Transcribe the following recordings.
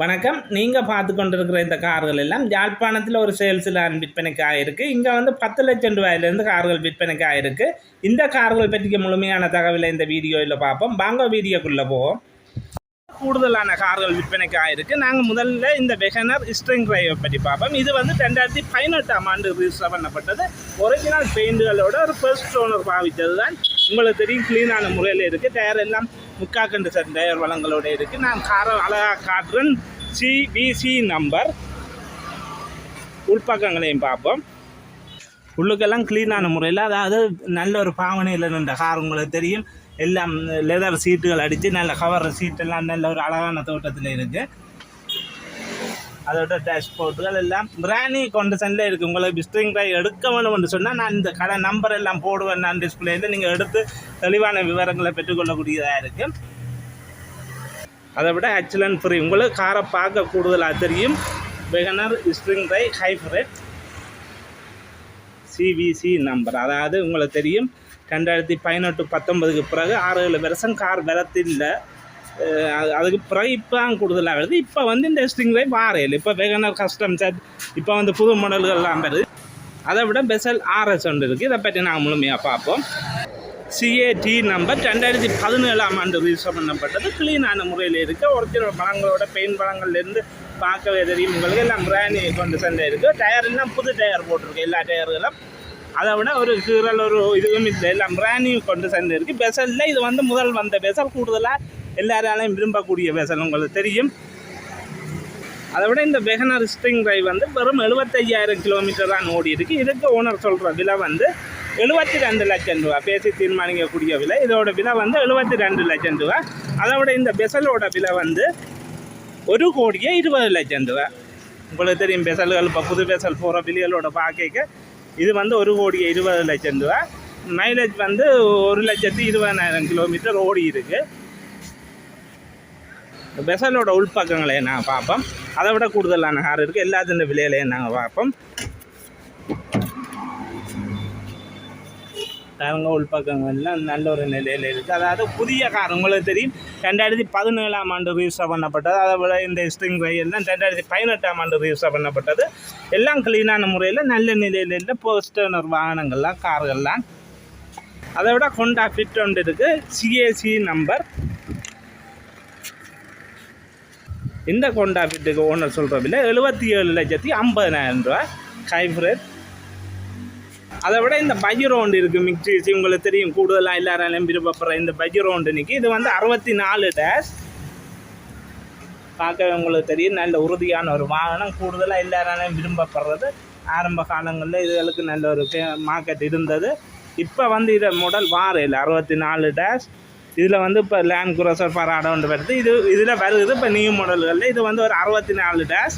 வணக்கம். நீங்கள் பார்த்து கொண்டிருக்கிற இந்த கார்கள் எல்லாம் யாழ்ப்பாணத்தில் ஒரு சேல்ஸில் விற்பனைக்கு ஆகிருக்கு. இங்கே வந்து 10 லட்சம் ரூபாயிலேருந்து கார்கள் விற்பனைக்கு ஆகிருக்கு. இந்த கார்கள் பற்றிய முழுமையான தகவலை இந்த வீடியோவில் பார்ப்போம். வாங்க வீடியோக்குள்ளே போவோம். கூடுதலான கார்கள் விற்பனைக்கு ஆகிருக்கு. நாங்கள் முதல்ல இந்த வெகனர் ஸ்ட்ரிங் டிரைவை பற்றி பார்ப்போம். இது வந்து 2018ஆம் ஆண்டு ரிஜிஸ்டர் பண்ணப்பட்டது. ஒரிஜினல் பெயிண்டுகளோட ஒரு ஃபர்ஸ்ட் ஓனர் பாவித்தது தான். உங்களுக்கு தெரியும், க்ளீனான முறையில் இருக்குது. டயர் எல்லாம் முக்காக்கண்டு செட் டயர் வளங்களோட இருக்குது. நான் காரை அழகாக காட்டுறேன். CBC number. உள்பக்கங்களையும் பார்ப்போம். உள்ளுக்கெல்லாம் க்ளீனான முறையில், அதாவது நல்ல ஒரு பாவனையில் நின்ற கார் உங்களுக்கு தெரியும். எல்லாம் லெதர் சீட்டுகள் அடித்து நல்ல கவர் சீட்டெல்லாம் நல்ல ஒரு அழகான தோட்டத்தில் இருக்குது. அதோட டேஷ்போர்ட்டுகள் எல்லாம் பிராணி கண்டிஷனில் இருக்குது. உங்களுக்கு ஸ்ட்ரிங் டிரைவ் எடுக்க வேணும்னு சொன்னால் நான் இந்த கடை நம்பர் எல்லாம் போடுவேன். நான் டிஸ்பிளேயில் நீங்கள் எடுத்து தெளிவான விவரங்களை பெற்றுக்கொள்ளக்கூடியதாக இருக்குது. அதை விட ஆக்சிடென்ட் ஃப்ரீ. உங்களுக்கு காரை பார்க்க கூடுதலாக தெரியும். WagonR strong drive hybrid CBC number. அதாவது உங்களுக்கு தெரியும் 2018-19க்கு பிறகு 6-7 வருஷம் கார் விலத்தில் அதுக்கு பிறகு இப்போ கூடுதலாக வருது. இப்போ வந்து இந்த ஸ்ட்ரிங் டிரைவ் வாரையில் இப்போ வெகனர் கஸ்டம் செட் இப்போ வந்து புது மாடல்கள்லாம் வருது. அதை விட பெசல் ஆர்எஸ் ஒன்று இருக்குது. இதை பற்றி நாங்கள் முழுமையாக பார்ப்போம். சிஏடி நம்பர் 2017ஆம் ஆண்டு ரிஜிஸ்டர் பண்ணப்பட்டது. க்ளீனான முறையில் இருக்குது. ஒரிஜினல் பழங்களோட பெயிண்ட் பழங்கள்லேருந்து பார்க்கவே தெரியும். உங்களுக்கு எல்லாம் பிராணி கொண்டு சண்டை இருக்குது. டயர் எல்லாம் புது டயர் போட்டிருக்கு. எல்லா டயர்களும் அதை விட ஒரு கீரல் ஒரு இதுவும் இல்லை. எல்லாம் பிராணி கொண்டு சண்டை இருக்குது. பெசலில் இது வந்து முதல் வந்த பெசல். கூடுதலாக எல்லாராலையும் விரும்பக்கூடிய பெசல் உங்களுக்கு தெரியும். அதை விட இந்த வெகனர் ஸ்ட்ரிங் டிரைவ் வந்து வெறும் 75,000 கிலோமீட்டர் தான் ஓடி இருக்குது. இதுக்கு ஓனர் சொல்கிற விலை வந்து 72 லட்சம் ரூபா. பேசி தீர்மானிக்கக்கூடிய விலை. இதோட விலை வந்து 72 லட்சம் ரூபா. அதை விட இந்த பெசலோட விலை வந்து 1,20 லட்சம் ரூபா. உங்களுக்கு தெரியும், பெசல்கள் இப்போ புது பெசல் போகிற விலைகளோட பார்க்க இது வந்து 1,20 லட்சம் ரூபா. மைலேஜ் வந்து 1,20,000 கிலோமீட்டர் ஓடி இருக்குது. பெசலோட உள்பக்கங்களை நாங்கள் பார்ப்போம். அதை விட கூடுதலான கார் இருக்குது. எல்லாத்தின் விலையிலையும் நாங்கள் பார்ப்போம். காரங்க உள்பக்கங்கள்லாம் நல்ல ஒரு நிலையில் இருக்குது. அதாவது புதிய கார் உங்களுக்கு தெரியும் 2017ஆம் ஆண்டு ரிஜிஸ்டர் பண்ணப்பட்டது. அதை விட இந்த ஸ்ட்ரிங் டிரைவ் எல்லாம் 2018ஆம் ஆண்டு ரிஜிஸ்டர் பண்ணப்பட்டது. எல்லாம் க்ளீனான முறையில் நல்ல நிலையில் இல்லை. போஸ்டர் வாகனங்கள்லாம் கார்கள்லாம். அதை விட ஹோண்டா ஃபிட் ஒன்று இருக்குது. CAC number. இந்த ஹோண்டா ஃபிட்டுக்கு ஓனர் சொல்கிற விலை 77,50,000 ரூபா. ஹைப்ரிட். அதை விட இந்த பஜ்ரோண்டு இருக்குது. மிக்சி உங்களுக்கு தெரியும், கூடுதலாக எல்லாராலையும் விருப்பப்படுற இந்த பஜ்ரோண்டு நிற்கி. இது வந்து 64 டேஷ். பார்க்க உங்களுக்கு தெரியும், நல்ல உறுதியான ஒரு வாகனம். கூடுதலாக எல்லாராலையும் விரும்பப்படுறது. ஆரம்ப காலங்களில் இதுகளுக்கு நல்ல ஒரு மார்க்கெட் இருந்தது. இப்போ வந்து இதை மாடல் வாரையில் 64 டேஷ். இதில் வந்து இப்போ லேண்ட் குரோசர் பராடோ ஒன்று வருது. இதில் வருது இப்போ நியூ மாடல்களில். இது வந்து ஒரு 64 டேஷ்.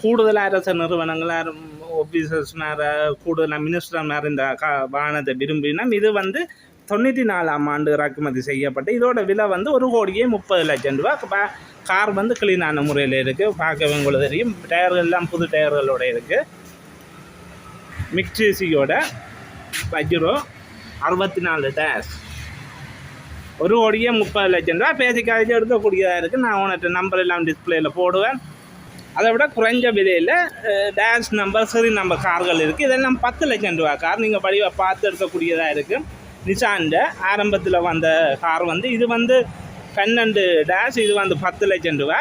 கூடுதலாக அரசு நிறுவனங்களாக ஆஃபீஸர்ஸ் கூடுதலாக மினிஸ்டர் மாதிரி இந்த வாகனத்தை விரும்பினா இது வந்து 94ஆம் ஆண்டு இறக்குமதி செய்யப்பட்டு இதோட விலை வந்து 1,30 லட்சம் ரூபா. கார் வந்து க்ளீனான முறையில் இருக்குது. பார்க்கவே உங்களுக்கு தெரியும். டயர்கள் எல்லாம் புது டயர்களோடு இருக்குது. மிக்சியோட பஜ்ரோ 64 டேஷ். 1,30 லட்சம் ரூபா. பேசிக்காக எடுக்கக்கூடியதாக இருக்குது. நான் உனக்கு நம்பர் எல்லாம் டிஸ்பிளேயில் போடுவேன். அதை விட குறைஞ்ச விலையில் டேஷ் நம்பர் சரி நம்பர் கார்கள் இருக்குது. இதெல்லாம் 10 லட்சம் ரூபா கார். நீங்கள் படிவாக பார்த்து எடுக்கக்கூடியதாக இருக்குது. நிசான்ட ஆரம்பத்தில் வந்த கார் வந்து இது வந்து 12 டேஷ். இது வந்து 10 லட்சம் ரூபா.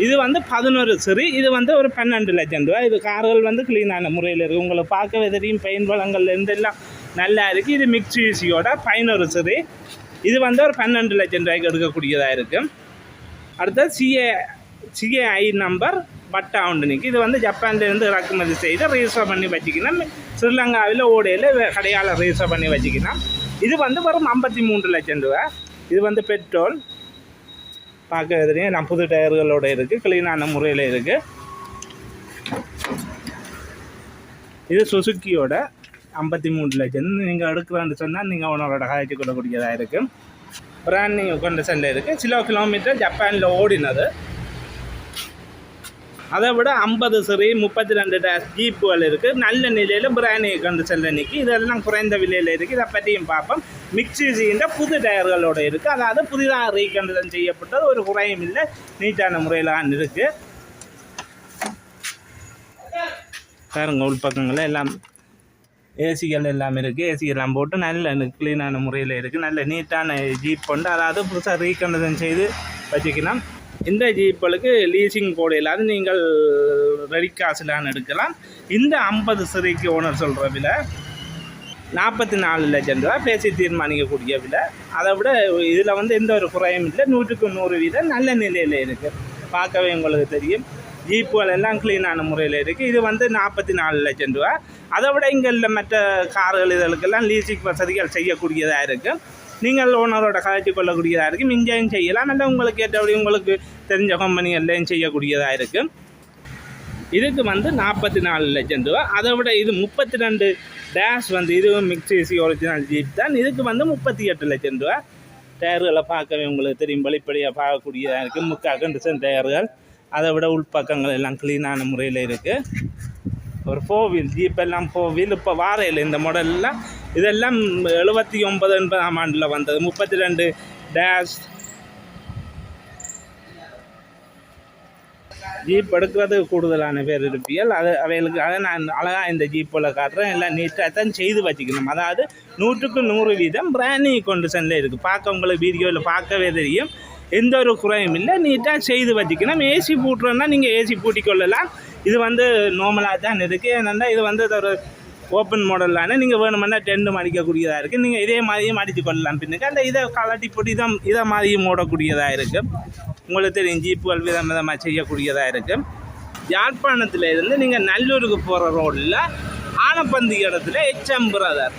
இது வந்து 11 சரி. இது வந்து ஒரு 12 லட்சம் ரூபா. இது கார்கள் வந்து க்ளீனான முறையில் இருக்குது. உங்களை பார்க்கவே தெரியும். பெயின் வளங்கள்லேருந்து எல்லாம் நல்லா இருக்குது. இது மிக்சியோட 11 சரி. இது வந்து ஒரு 12 லட்சம் ரூபாய்க்கு எடுக்கக்கூடியதாக இருக்குது. அடுத்தது சிஏஐ நம்பர் பட்டா உண்டு நிற்கி. இது வந்து ஜப்பான்லேருந்து இறக்குமதி செய்து ரெஜிஸ்டர் பண்ணி வச்சுக்கணும். ஸ்ரீலங்காவில் ஓடையில் கடையால் ரெஜிஸ்டர் பண்ணி வச்சுக்கணும். இது வந்து வெறும் 53 லட்சம் ரூபா. இது வந்து பெட்ரோல். பார்க்க தெரியும், நான் புது டயர்களோடு இருக்குது. க்ளீனான முறையில் இருக்குது. இது சுசுக்கியோட 53 லட்சம். நீங்கள் எடுக்கிறான்னு சொன்னால் நீங்கள் உணவோட காய்ச்சி கொள்ளக்கூடியதாக இருக்குது. பிராண்ட் நியூ கண்டிஷனில் இருக்குது. சில கிலோமீட்டர் ஜப்பானில் ஓடினது. அதை விட 50 சரி 32 டேஷ் ஜீப்புகள் இருக்குது. நல்ல நிலையில் பிராணி கண்டு செல்ல நிற்கி. இதெல்லாம் குறைந்த விலையில் இருக்குது. இதை பற்றியும் பார்ப்போம். மிக்சிசின்ற புது டயர்களோடு இருக்குது. அதாவது புதிதாக ரீகண்டுதல் செய்யப்பட்டது. ஒரு குறையும் இல்லை, நீட்டான முறையில் தான் இருக்குது. பாருங்க உள்பக்கங்களில் எல்லாம் ஏசிகள் எல்லாம் இருக்குது. ஏசி எல்லாம் போட்டு நல்ல க்ளீனான முறையில் இருக்குது. நல்ல நீட்டான ஜீப் கொண்டு அதாவது புதுசாக ரீகண்டதன் செய்து வச்சுக்கலாம். இந்த ஜீப்புகளுக்கு லீசிங் போட இல்லாத நீங்கள் ரெடி காசுலான்னு எடுக்கலாம். இந்த 50 சரிக்கு ஓனர் சொல்கிற விலை 44 லட்சம் ரூபா பேசி தீர்மானிக்கக்கூடிய விலை. அதை விட இதில் வந்து எந்த ஒரு குறையும் இல்லை. 100க்கு 100 வீதம் நல்ல நிலையில் இருக்குது. பார்க்கவே உங்களுக்கு தெரியும். ஜீப்புகள் எல்லாம் க்ளீனான முறையில் இருக்குது. இது வந்து 44 லட்சம் ரூபா. அதை விட இங்கே மற்ற கார்கள் இதற்கெல்லாம் லீசிங் வசதிகள் செய்யக்கூடியதாக இருக்குது. நீங்கள் ஓனரோட கதைச்சு கொள்ளக்கூடியதாக இருக்கும். இங்கேயும் செய்யலாம். இல்லை உங்களுக்கு ஏற்றபடி உங்களுக்கு தெரிஞ்ச கம்பெனிகள்லையும் செய்யக்கூடியதாக இருக்குது. இதுக்கு வந்து 44 லட்சம் ரூபா. அதை விட இது 32 டேஷ் வந்து இதுவும் மிக்சிசி ஒரிஜினல் ஜீப் தான். இதுக்கு வந்து 38 லட்சம் ரூபா. டயர்களை பார்க்கவே உங்களுக்கு தெரியும். வெளிப்படையாக பார்க்கக்கூடியதாக இருக்குது. 3/4 கண்டிஷன் டயர்கள். அதை விட உள்பக்கங்கள் எல்லாம் க்ளீனான முறையில் இருக்குது. ஒரு 4 வீல் ஜீப் எல்லாம் 4 வீல் இப்போ வாரையில் இந்த மாடல்லாம் இதெல்லாம் 79-80ஆம் ஆண்டில் வந்தது. 32 டேஷ் ஜீப் எடுக்கிறது கூடுதலான பேர் இருப்பியல். அவைகளுக்காக நான் அழகாக இந்த ஜீப்பில் காட்டுறேன். எல்லாம் நீட்டாக தான் செய்து வச்சுக்கணும். அதாவது 100க்கு 100 வீதம் பிராணி கண்டிஷனில் இருக்குது. பார்க்க உங்களுக்கு வீடியோவில் பார்க்கவே தெரியும். எந்த ஒரு குறையும் இல்லை. நீட்டாக செய்து வச்சுக்கணும். ஏசி பூட்டுறோன்னா நீங்கள் ஏசி பூட்டிக்கொள்ளலாம். இது வந்து நார்மலாக தான் இருக்குது. என்னென்னா இது வந்து ஒரு ஓப்பன் மாடலான நீங்கள் வேணுமென்னா டென்ட் அடிக்கக்கூடியதாக இருக்குது. நீங்கள் இதே மாதிரியும் அடித்து கொள்ளலாம். பின்னுக்கு அந்த இதை கலட்டி போட்டு இதை மாதிரியும் ஓடக்கூடியதாக இருக்குது. உங்களுக்கு தெரியும் ஜீப்புகள் விதமாக செய்யக்கூடியதாக இருக்குது. யாழ்ப்பாணத்தில் இருந்து நீங்கள் நல்லூருக்கு போகிற ரோடில் ஆனப்பந்தி இடத்துல HM பிரதர்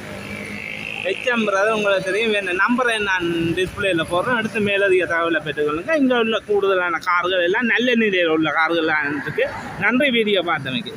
உங்களுக்கு தெரியும். வேணும் நம்பரை நான் டிஸ்பிளேயில் போடுறேன். அடுத்து மேலதிக தகவலை பெற்றுக்கொள்ளுங்க. இங்கே உள்ள கூடுதலான கார்கள் எல்லாம் நல்ல நிலையில் உள்ள கார்கள்லாம் இருக்குது. நன்றி வீடியோ பார்த்தமைக்கு.